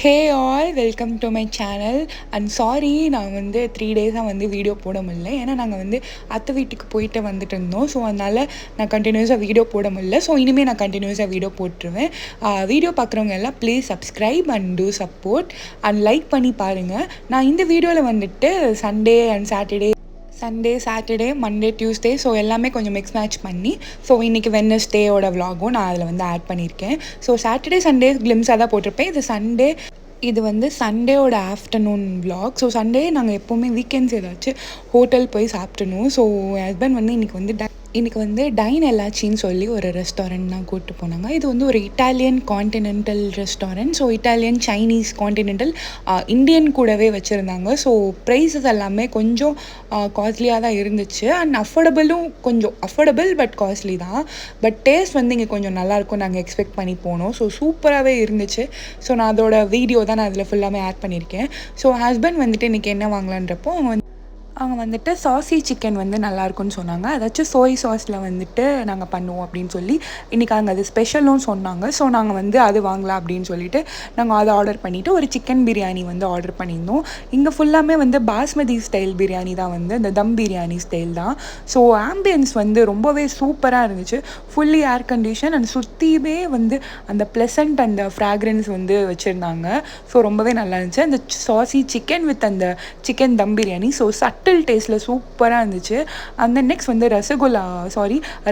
Hey all welcome to my channel and sorry நான் வந்து 3 டேஸாக வந்து வீடியோ போட முடியல. ஏன்னா நாங்கள் வந்து அத்தை வீட்டுக்கு போயிட்டு வந்துட்டு இருந்தோம். ஸோ அதனால் நான் கண்டினியூஸாக வீடியோ போட முடியல. ஸோ இனிமேல் நான் கண்டினியூஸாக வீடியோ போட்டுருவேன். வீடியோ பார்க்குறவங்க எல்லாம் please subscribe and do support and like பண்ணி பாருங்கள். நான் இந்த வீடியோவில் வந்துட்டு Sunday and Saturday Monday Tuesday so எல்லாமே கொஞ்சம் மிக்ஸ் மேட்ச் பண்ணி ஸோ இன்றைக்கி வெட்னஸ்டேயோட விலாகும் நான் அதில் வந்து ஆட் பண்ணியிருக்கேன். ஸோ சாட்டர்டே சண்டே கிளிம்ஸாக தான் போட்டிருப்பேன். இது வந்து சண்டேயோட ஆஃப்டர்நூன் விலாக். ஸோ சண்டே நாங்கள் எப்போவுமே வீக்கெண்ட்ஸ் ஏதாச்சும் ஹோட்டல் போய் சாப்பிட்டணும். ஸோ என் ஹஸ்பண்ட் வந்து இன்றைக்கி வந்து டைன் எல்லாச்சின்னு சொல்லி ஒரு ரெஸ்டாரண்ட் தான் கூப்பிட்டு போனாங்க. இது வந்து ஒரு Italian continental restaurant. So Italian Chinese continental Indian கூடவே வச்சுருந்தாங்க. ஸோ ப்ரைஸஸ் எல்லாமே கொஞ்சம் காஸ்ட்லியாக தான் இருந்துச்சு அண்ட் கொஞ்சம் அஃபோர்டபுள் பட் காஸ்ட்லி தான். பட் டேஸ்ட் வந்து இங்கே கொஞ்சம் நல்லாயிருக்கும் நாங்கள் எக்ஸ்பெக்ட் பண்ணி போனோம். ஸோ சூப்பராகவே இருந்துச்சு. ஸோ நான் அதோட வீடியோ தான் நான் அதில் ஃபுல்லாமே ஆட் பண்ணியிருக்கேன். ஸோ ஹஸ்பண்ட் வந்துட்டு இன்றைக்கி என்ன வாங்கலான்றப்போ அவங்க வந்துட்டு சாசி சிக்கன் வந்து நல்லாயிருக்குன்னு சொன்னாங்க. அதாச்சும் சோய் சாஸில் வந்துட்டு நாங்கள் பண்ணுவோம் அப்படின்னு சொல்லி இன்றைக்கி அங்கே அது ஸ்பெஷலும் சொன்னாங்க. ஸோ நாங்கள் வந்து அது வாங்கலாம் அப்படின்னு சொல்லிட்டு நாங்கள் அதை ஆர்டர் பண்ணிவிட்டு ஒரு சிக்கன் பிரியாணி வந்து ஆர்டர் பண்ணியிருந்தோம். இங்கே ஃபுல்லாமே வந்து பாஸ்மதி ஸ்டைல் பிரியாணி தான், வந்து இந்த தம் பிரியாணி ஸ்டைல் தான். ஸோ ஆம்பியன்ஸ் வந்து ரொம்பவே சூப்பராக இருந்துச்சு. ஃபுல்லி ஏர் கண்டிஷன் அண்ட் சுற்றியுமே வந்து அந்த ப்ளசண்ட் அந்த ஃப்ராக்ரன்ஸ் வந்து வச்சுருந்தாங்க. ஸோ ரொம்பவே நல்லா இருந்துச்சு அந்த சாசி சிக்கன் வித் அந்த சிக்கன் தம் பிரியாணி. ஸோ டேஸ்ட்டில் சூப்பராக இருந்துச்சு. அந்த நெக்ஸ்ட் வந்து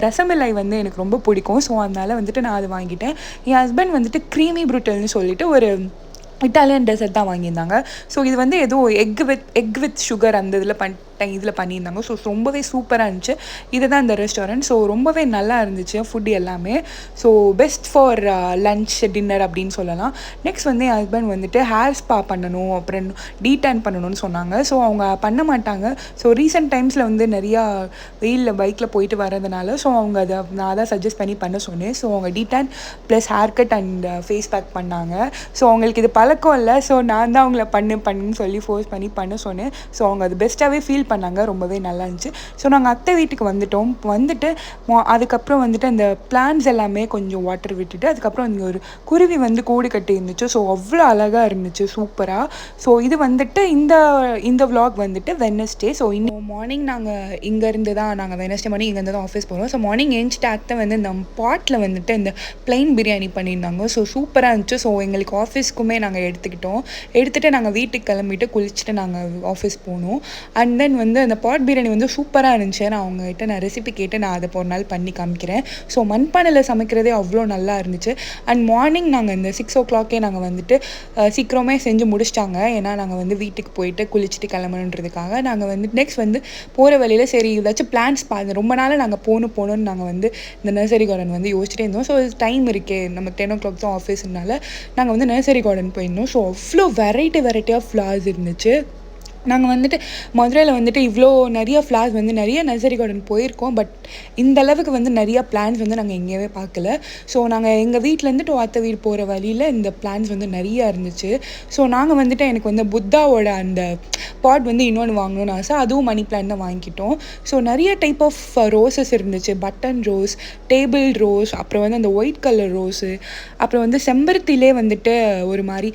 ரசமலாய் வந்து எனக்கு ரொம்ப பிடிக்கும். ஸோ அதனால் வந்துட்டு நான் அது வாங்கிட்டேன். என் ஹஸ்பண்ட் வந்துட்டு க்ரீமி ப்ரூட்டல்னு சொல்லிட்டு ஒரு இட்டாலியன் டெசர்ட் தான் வாங்கியிருந்தாங்க. ஸோ இது வந்து ஏதோ எக் வித் சுகர் அந்த இதில் பண்ணியிருந்தாங்க. ஸோ ரொம்பவே சூப்பராக இருந்துச்சு. இதுதான் இந்த ரெஸ்டாரண்ட். ஸோ ரொம்பவே நல்லா இருந்துச்சு ஃபுட் எல்லாமே. So best for lunch dinner அப்படின்னு சொல்லலாம். நெக்ஸ்ட் வந்து என் ஹஸ்பண்ட் வந்துட்டு ஹேர் ஸ்பா பண்ணணும், அப்புறம் டீடான் பண்ணணும்னு சொன்னாங்க. ஸோ அவங்க பண்ண மாட்டாங்க. ஸோ ரீசெண்ட் டைம்ஸில் வந்து நிறையா வெயிலில் பைக்கில் போயிட்டு வரதுனால ஸோ நான் தான் சஜஸ்ட் பண்ண சொன்னேன். ஸோ அவங்க detan plus hair cut and face pack பண்ணாங்க. ஸோ அவங்களுக்கு இது பழக்கம் இல்லை. ஸோ நான் தான் அவங்கள பண்ணுன்னு சொல்லி ஃபோர்ஸ் பண்ண சொன்னேன். ஸோ அவங்க அது பெஸ்ட்டாகவே ஃபீல் பண்ணாங்க. ரொம்பவே நல்லா இருந்துச்சு. ஸோ நாங்கள் அத்தை வீட்டுக்கு வந்துட்டு அதுக்கப்புறம் வந்துட்டு அந்த பிளான்ஸ் எல்லாமே கொஞ்சம் வாட்டர் விட்டுட்டு அதுக்கப்புறம் இங்கே ஒரு குருவி வந்து கூடு கட்டி இருந்துச்சு. ஸோ அவ்வளோ அழகாக இருந்துச்சு, சூப்பராக. ஸோ இது வந்துட்டு இந்த விலாக் வந்துட்டு வெட்னஸ்டே. ஸோ இன்னும் மார்னிங் நாங்கள் இங்கேருந்து தான் வெட்னஸ்டே மார்னிங் இங்கேருந்து தான் ஆஃபீஸ் போகிறோம். ஸோ மார்னிங் ஏஞ்சிட்டு அத்தை வந்து இந்த பாட்டில் வந்துட்டு இந்த பிளைன் பிரியாணி பண்ணியிருந்தாங்க. ஸோ சூப்பராக இருந்துச்சு. ஸோ எங்களுக்கு ஆஃபீஸ்க்குமே நாங்கள் எடுத்துகிட்டு நாங்கள் வீட்டுக்கு கிளம்பிட்டு குளிச்சுட்டு நாங்கள் ஆஃபீஸ் போனோம். அண்ட் தென் வந்து அந்த பாட் பிரியாணி வந்து சூப்பராக இருந்துச்சு. நான் ரெசிபி கேட்டு நான் அதை ஒரு நாள் பண்ணி காமிக்கிறேன். ஸோ மண்பானையில் சமைக்கிறதே அவ்வளோ நல்லா இருந்துச்சு. அண்ட் மார்னிங் நாங்கள் இந்த 6 o'clock நாங்கள் வந்துட்டு சீக்கிரமே செஞ்சு முடிச்சிட்டாங்க. ஏன்னா நாங்கள் வந்து வீட்டுக்கு போயிட்டு குளிச்சுட்டு கிளம்பணுன்றதுக்காக நாங்கள் வந்து நெக்ஸ்ட் வந்து போகிற வழியில் சரி ஏதாச்சும் பிளான்ஸ் ரொம்ப நாள் நாங்கள் போகணுன்னு நாங்கள் வந்து இந்த நர்சரி கார்டன் வந்து யோசிச்சுட்டே இருந்தோம். ஸோ டைம் இருக்கே, நம்ம 10 o'clock தான் ஆஃபீஸ்னால நாங்கள் வந்து நர்சரி கார்டன் போயிருந்தோம். ஸோ அவ்வளோ வெரைட்டி ஆஃப் ஃப்ளவர்ஸ் இருந்துச்சு. நாங்கள் வந்துட்டு மதுரையில் வந்துட்டு இவ்வளோ நிறைய ஃப்ளார்ஸ் வந்து நிறைய நர்சரி கார்டன் போயிருக்கோம். பட் இந்த அளவுக்கு வந்து நிறைய பிளான்ஸ் வந்து நாங்கள் எங்கேயுமே பார்க்கல. ஸோ நாங்கள் எங்கள் வீட்டிலேருந்து அத்தை வீடு போகிற வழியில் இந்த பிளான்ஸ் வந்து நிறையா இருந்துச்சு. ஸோ நாங்கள் வந்துட்டு எனக்கு வந்து புத்தாவோட அந்த பாட் வந்து இன்னொன்று வாங்கணும்னு ஆசை. அதுவும் மணி பிளான் தான் வாங்கிட்டோம். ஸோ நிறைய டைப் ஆஃப் ரோஸஸ் இருந்துச்சு. பட்டன் ரோஸ், டேபிள் ரோஸ், அப்புறம் வந்து அந்த ஒயிட் கலர் ரோஸு, அப்புறம் வந்து செம்பருத்திலே வந்துட்டு ஒரு மாதிரி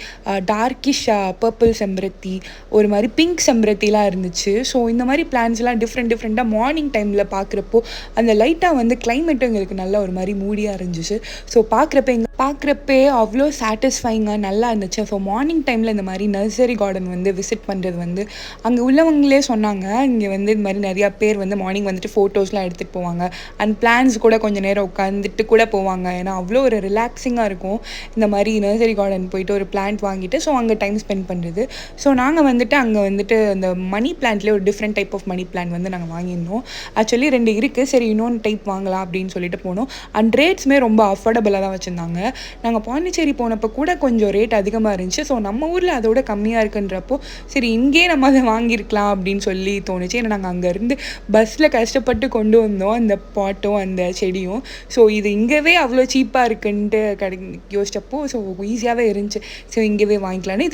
டார்க்கிஷ் பர்பிள் செம்பருத்தி, ஒரு மாதிரி பிங்க் செம்பருத்திலாம் இருந்துச்சு. ஸோ இந்த மாதிரி பிளான்ஸ்லாம் டிஃப்ரெண்ட்டாக மார்னிங் டைமில் பார்க்குறப்போ அந்த லைட்டாக வந்து கிளைமேட்டும் எங்களுக்கு நல்லா ஒரு மாதிரி மூடியாக இருந்துச்சு. ஸோ பார்க்குறப்பே அவ்வளோ சாட்டிஸ்ஃபைங்காக நல்லா இருந்துச்சு. ஸோ மார்னிங் டைமில் இந்த மாதிரி நர்சரி கார்டன் வந்து விசிட் பண்ணுறது வந்து அங்கே உள்ளவங்களே சொன்னாங்க. இங்கே வந்து இது மாதிரி நிறையா பேர் வந்து மார்னிங் வந்துட்டு ஃபோட்டோஸ்லாம் எடுத்துகிட்டு போவாங்க. அண்ட் பிளான்ஸ் கூட கொஞ்சம் நேரம் உட்காந்துட்டு கூட போவாங்க. ஏன்னா அவ்வளோ ஒரு ரிலாக்ஸிங்காக இருக்கும் இந்த மாதிரி நர்சரி கார்டன் போயிட்டு ஒரு பிளான்ட் வாங்கிட்டு ஸோ அங்கே டைம் ஸ்பெண்ட் பண்ணுறது. ஸோ நாங்கள் வந்துட்டு அங்கே வந்துட்டு அந்த மணி பிளான்ட்லேயே ஒரு different type of money plant வந்து நாங்கள் வாங்கியிருந்தோம். ஆக்சுவலி 2 இருக்குது. சரி இன்னொன்று டைப் வாங்கலாம் அப்படின்னு சொல்லிட்டு போனோம். அண்ட் ரேட்ஸுமே ரொம்ப அஃபோர்டபுளாக தான் வச்சுருந்தாங்க. நாங்கள் பாண்டிச்சேரி போனப்போ கூட கொஞ்சம் ரேட் அதிகமாக இருந்துச்சு. ஸோ நம்ம ஊரில் அதோட கம்மியாக இருக்குன்றப்போ சரி இங்கேயே நம்ம அதை வாங்கியிருக்கலாம் அப்படின்னு சொல்லி தோணுச்சு. ஏன்னா நாங்கள் அங்கேருந்து பஸ்ஸில் கஷ்டப்பட்டு கொண்டு வந்தோம் அந்த பாட்டும் அந்த செடியும். ஸோ இது இங்கேவே அவ்வளோ சீப்பாக இருக்குன்ட்டு யோசிச்சப்போ ஸோ ஈஸியாகவே இருந்துச்சு. ஸோ இங்கேவே வாங்கிக்கலான்னு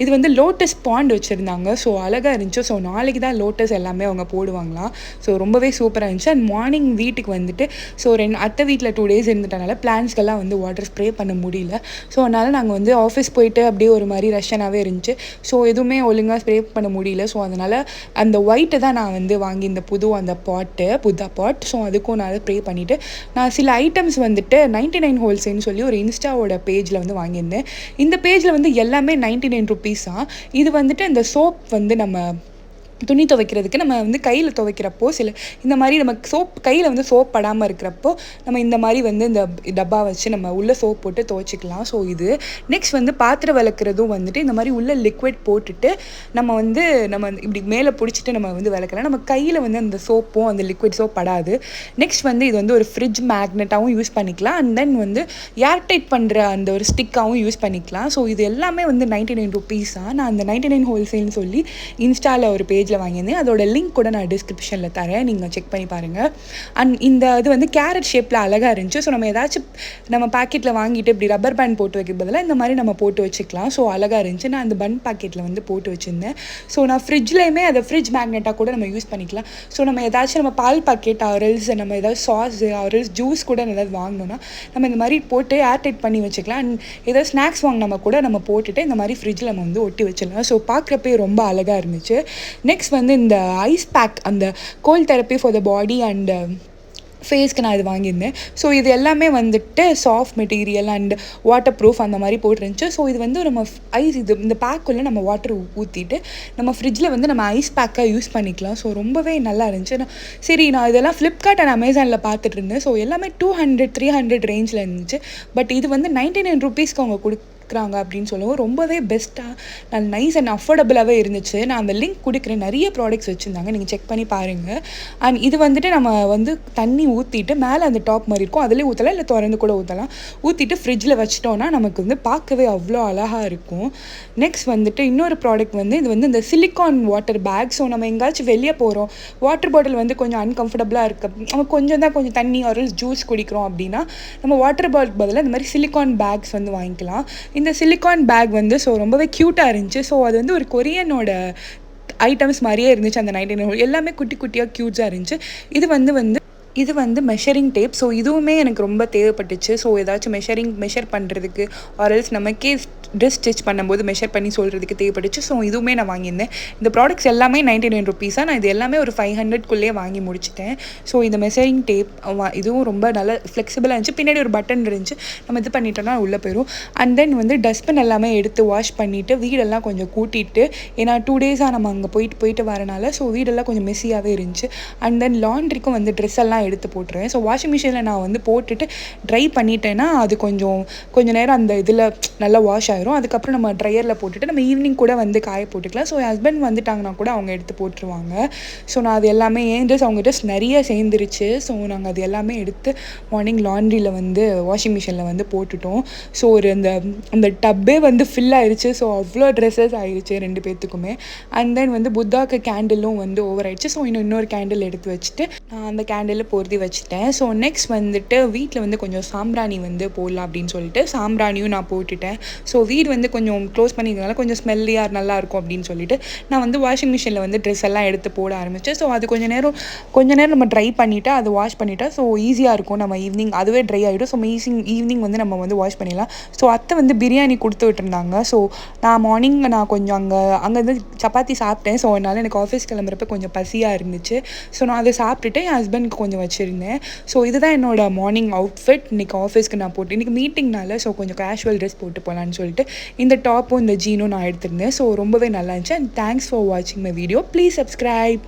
இது வந்து லோட்டஸ் பாண்ட் வச்சுருந்தாங்க. ஸோ அழகாக இருந்துச்சு. ஸோ நாளைக்கு தான் லோட்டஸ் எல்லாமே அவங்க போடுவாங்களாம். ஸோ ரொம்பவே சூப்பராக இருந்துச்சு. அண்ட் மார்னிங் வீட்டுக்கு வந்துட்டு ஸோ அத்தை வீட்டில் 2 days இருந்துட்டனால பிளான்ஸ்க்கெல்லாம் வந்து வாட்டர் ஸ்ப்ரே பண்ண முடியல. ஸோ அதனால் நாங்கள் வந்து ஆஃபீஸ் போயிட்டு அப்படியே ஒரு மாதிரி ரஷ்ஷனாகவே இருந்துச்சு. ஸோ எதுவுமே ஒழுங்காக ஸ்ப்ரே பண்ண முடியல. ஸோ அதனால் அந்த ஒயிட்டு தான் நான் வந்து வாங்கி இந்த அந்த புத்தா பாட். ஸோ அதுக்கும் நான் ஸ்ப்ரே பண்ணிவிட்டு நான் சில ஐட்டம்ஸ் வந்துட்டு 99 ஹோல்சேல்னு சொல்லி ஒரு இன்ஸ்டாவோட பேஜில் வந்து வாங்கியிருந்தேன். இந்த பேஜில் வந்து எல்லாமே 99 ருபீஸ் தான். இது வந்துட்டு இந்த சோப் வந்து நம்ம துணி துவைக்கிறதுக்கு நம்ம வந்து கையில் துவைக்கிறப்போ இந்த மாதிரி நம்ம கையில் வந்து சோப் படாமல் இருக்கிறப்போ நம்ம இந்த மாதிரி வந்து இந்த டப்பா வச்சு நம்ம உள்ளே சோப் போட்டு துவைச்சிக்கலாம். ஸோ இது நெக்ஸ்ட் வந்து பாத்திரம் விளக்குறதும் வந்துட்டு இந்த மாதிரி உள்ள லிக்விட் போட்டுட்டு நம்ம இப்படி மேலே பிடிச்சிட்டு நம்ம வந்து விளக்கலாம். நம்ம கையில் வந்து அந்த சோப்பும் அந்த லிக்விட் சோப் படாது. நெக்ஸ்ட் வந்து இது வந்து ஒரு ஃப்ரிட்ஜ் மேக்னெட்டாகவும் யூஸ் பண்ணிக்கலாம். அண்ட் தென் வந்து ஏர்டைட் பண்ணுற அந்த ஒரு ஸ்டிக்காகவும் யூஸ் பண்ணிக்கலாம். ஸோ இது எல்லாமே வந்து 99 ருபீஸ் தான். நான் அந்த 99 ஹோல்சேல்னு சொல்லி இன்ஸ்டாவில் ஒரு பேஜில் வாங்கியிருந்தேன். அதோட லிங்க் கூட நான் டிஸ்கிரிப்ஷனில் தரேன், நீங்கள் செக் பண்ணி பாருங்கள். அண்ட் இது வந்து கேரட் ஷேப்பில் அழகாக இருந்துச்சு. ஸோ நம்ம ஏதாச்சும் நம்ம பாக்கெட்டில் வாங்கிட்டு இப்படி ரப்பர் பேண்ட் போட்டு வைக்க பதிலாக இந்த மாதிரி நம்ம போட்டு வச்சுக்கலாம். ஸோ அழகாக இருந்துச்சு. நான் அந்த பன் பாக்கெட்டில் வந்து போட்டு வச்சுருந்தேன். ஸோ நான் ஃப்ரிட்ஜ்லேயுமே அதை ஃப்ரிட்ஜ் மேக்னெட்டாக கூட நம்ம யூஸ் பண்ணிக்கலாம். ஸோ நம்ம ஏதாச்சும் நம்ம பால் பாக்கெட் ஆரல்ஸ் நம்ம ஏதாவது சாஸு ஆரல்ஸ் ஜூஸ் கூட ஏதாவது வாங்கினோன்னா நம்ம இந்த மாதிரி போட்டு ஏர்டைட் பண்ணி வச்சுக்கலாம். அண்ட் ஏதாவது ஸ்நாக்ஸ் வாங்கினா கூட நம்ம போட்டுட்டு இந்த மாதிரி ஃப்ரிட்ஜில் நம்ம வந்து ஒட்டி வச்சிடலாம். ஸோ பார்க்குறப்பே ரொம்ப அழகாக இருந்துச்சு. நெக்ஸ்ட் வந்து இந்த ஐஸ் பேக், அந்த cold therapy for the body and ஃபேஸ்க்கு நான் இது வாங்கியிருந்தேன். ஸோ இது எல்லாமே வந்துட்டு soft material and waterproof அந்த மாதிரி போட்டுருந்துச்சு. ஸோ இது வந்து நம்ம இந்த பேக்குள்ளே நம்ம வாட்டர் ஊற்றிட்டு நம்ம ஃப்ரிட்ஜில் வந்து நம்ம ஐஸ் பேக்காக யூஸ் பண்ணிக்கலாம். ஸோ ரொம்பவே நல்லா இருந்துச்சு. சரி, நான் இதெல்லாம் ஃப்ளிப்கார்ட் அண்ட் அமேசானில் பார்த்துட்டு இருந்தேன். ஸோ எல்லாமே 200-300 ரேஞ்சில் இருந்துச்சு. பட் இது வந்து 99 ருபீஸ்க்கு அவங்க கொடுக்குறாங்க அப்படின்னு சொல்லவும் ரொம்பவே பெஸ்ட்டாக நைஸ் அண்ட் அஃபோர்டபுளாகவே இருந்துச்சு. நான் அந்த லிங்க் கொடுக்குறேன். நிறைய ப்ராடக்ட்ஸ் வச்சுருந்தாங்க, நீங்கள் செக் பண்ணி பாருங்கள். அண்ட் இது வந்துட்டு நம்ம வந்து தண்ணி ஊற்றிட்டு மேலே அந்த டாப் மாதிரி இருக்கும், அதிலே ஊற்றலாம், இல்லை திறந்து கூட ஊற்றலாம். ஊற்றிட்டு ஃப்ரிட்ஜில் வச்சிட்டோன்னா நமக்கு வந்து பார்க்கவே அவ்வளோ அழகாக இருக்கும். நெக்ஸ்ட் வந்துட்டு இன்னொரு ப்ராடக்ட் வந்து இது வந்து இந்த சிலிக்கான் வாட்டர் பேக். ஸோ நம்ம எங்கேயாச்சும் வெளியே போகிறோம், வாட்டர் பாட்டில் வந்து கொஞ்சம் அன்கம்ஃபர்டபுளாக இருக்குது, நம்ம கொஞ்சம் தண்ணி ஒரு ஜூஸ் குடிக்கிறோம் அப்படின்னா நம்ம வாட்டர் பாட்டில் பதிலாக இந்த மாதிரி சிலிக்கான் பேக்ஸ் வந்து வாங்கிக்கலாம். இந்த சிலிக்கான் பேக் வந்து ஸோ ரொம்பவே க்யூட்டாக இருந்துச்சு. ஸோ அது வந்து ஒரு கொரியனோட ஐட்டம்ஸ் மாதிரியே இருந்துச்சு. அந்த 99 எல்லாமே குட்டி குட்டியாக க்யூட்டாக இருந்துச்சு. இது வந்து மெஷரிங் டேப். ஸோ இதுவுமே எனக்கு ரொம்ப தேவைப்பட்டுச்சு. ஸோ ஏதாச்சும் மெஷர் பண்ணுறதுக்கு ஆர்எல்ஸ் நமக்கே ட்ரெஸ் ஸ்டிச் பண்ணும்போது மெஷர் பண்ணி சொல்கிறதுக்கு தேவைப்பட்டுச்சு. ஸோ இதுவுமே நான் வாங்கியிருந்தேன். இந்த ப்ராடக்ட்ஸ் எல்லாமே 99 ருபீஸாக. நான் இது எல்லாமே ஒரு 500க்குள்ளேயே வாங்கி முடிச்சிட்டேன். ஸோ இந்த மெஷரிங் டேப் இதுவும் ரொம்ப நல்லா ஃப்ளெக்சிபிளாக இருந்துச்சு. பின்னாடி ஒரு பட்டன் இருந்துச்சு, நம்ம இது பண்ணிட்டோம்னா உள்ளே போயிடும். அண்ட் தென் வந்து டஸ்ட்பின் எல்லாமே எடுத்து வாஷ் பண்ணிவிட்டு வீடெல்லாம் கொஞ்சம் கூட்டிகிட்டு, ஏன்னா 2 டேஸாக நம்ம அங்கே போயிட்டு வரனால ஸோ வீடெல்லாம் கொஞ்சம் மெஸ்ஸியாகவே இருந்துச்சு. அண்ட் தென் லாண்ட்ரிக்கும் வந்து ட்ரெஸ் எல்லாம் எடுத்து போட்டுருவேன். ஸோ வாஷிங் மிஷினில் நான் வந்து போட்டுட்டு ட்ரை பண்ணிட்டேன்னா அது கொஞ்சம் நேரம் அந்த இதில் நல்லா வாஷ் ஆயிரும். அதுக்கப்புறம் நம்ம ட்ரையரில் போட்டுட்டு நம்ம ஈவினிங் கூட வந்து காய போட்டுக்கலாம். ஸோ என் ஹஸ்பண்ட் வந்துட்டாங்கன்னா கூட அவங்க எடுத்து போட்டுருவாங்க. ஸோ நான் அது எல்லாமே அவங்க ட்ரெஸ் நிறைய சேர்ந்துருச்சு. ஸோ நாங்கள் அது எல்லாமே எடுத்து மார்னிங் லாண்ட்ரியில் வந்து வாஷிங் மிஷினில் வந்து போட்டுட்டோம். ஸோ ஒரு அந்த டப்பே வந்து ஃபில் ஆயிடுச்சு. ஸோ அவ்வளோ ட்ரெஸ்ஸஸ் ஆயிடுச்சு 2 பேர்த்துக்குமே. அண்ட் தென் வந்து புத்தாக்கு கேண்டிலும் வந்து ஓவர் ஆயிடுச்சு. ஸோ இன்னொரு கேண்டில் எடுத்து வச்சுட்டு நான் அந்த கேண்டில் பொருத்தி வச்சுட்டேன். ஸோ நெக்ஸ்ட் வந்துட்டு வீட்டில் வந்து கொஞ்சம் சாம்பிராணி வந்து போடலாம் அப்படின்னு சொல்லிட்டு சாம்பிராணியும் நான் போட்டுட்டேன். ஸோ வீடு வந்து கொஞ்சம் க்ளோஸ் பண்ணிக்கிறதுனால கொஞ்சம் ஸ்மெல்லியாக நல்லாயிருக்கும் அப்படின்னு சொல்லிட்டு நான் வந்து வாஷிங் மிஷினில் வந்து ட்ரெஸ் எல்லாம் எடுத்து போட ஆரம்பித்தேன். ஸோ அது கொஞ்சம் நேரம் நம்ம ட்ரை பண்ணிவிட்டு அது வாஷ் பண்ணிவிட்டா ஸோ ஈஸியாக இருக்கும். நம்ம ஈவினிங் அதுவே ட்ரை ஆகிடும். ஸோ ஈவினிங் வந்து நம்ம வந்து வாஷ் பண்ணிடலாம். ஸோ அத்தை வந்து பிரியாணி கொடுத்து விட்டுருந்தாங்க. ஸோ நான் மார்னிங் நான் கொஞ்சம் அங்கே வந்து சப்பாத்தி சாப்பிட்டேன். ஸோ அதனால் எனக்கு ஆஃபீஸ் கிளம்புறப்ப கொஞ்சம் பசியாக இருந்துச்சு. ஸோ நான் அதை சாப்பிட்டுட்டு என் ஹஸ்பண்ட்க்கு கொஞ்சம் வச்சுருந்தேன். ஸோ இதுதான் என்னோடய மார்னிங் அவுட்ஃபிட். இன்றைக்கி ஆஃபீஸ்க்கு நான் போட்டு இன்றைக்கி மீட்டிங்னால ஸோ கொஞ்சம் கேஷுவல் ட்ரெஸ் போட்டு போகலான்னு சொல்லிட்டு இந்த டாப்பும் இந்த ஜீனும் நான் எடுத்திருந்தேன். ஸோ ரொம்பவே நல்லா இருந்துச்சு. அண்ட் தேங்க்ஸ் ஃபார் வாட்சிங் மை வீடியோ. Please subscribe.